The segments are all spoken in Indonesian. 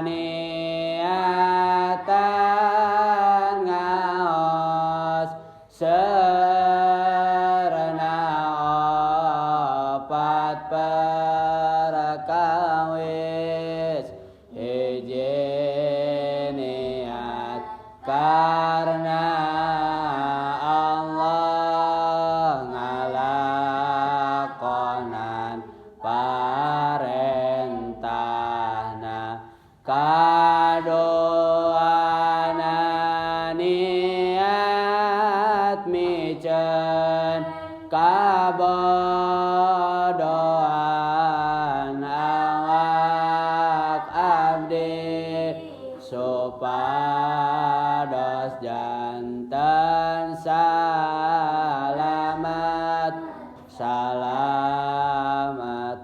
niatan ngaos serna opat perkawis hiji niat karena Allah ngalakonan parentahna kadoana niat micen kabodohan awak abdi supados janten salamat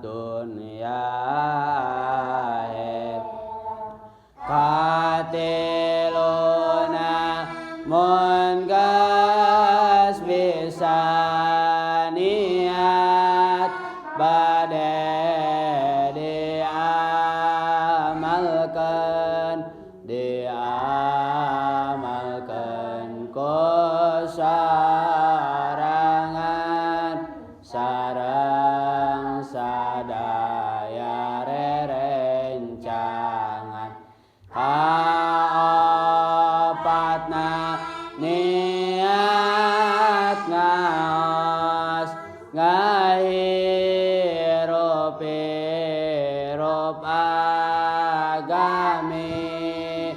dunia akhir katiluna mun geus bisa niat bade diamalkeun kusarangan sareng sadaya rerencangan kaopatna niat ngaos ngahirup agami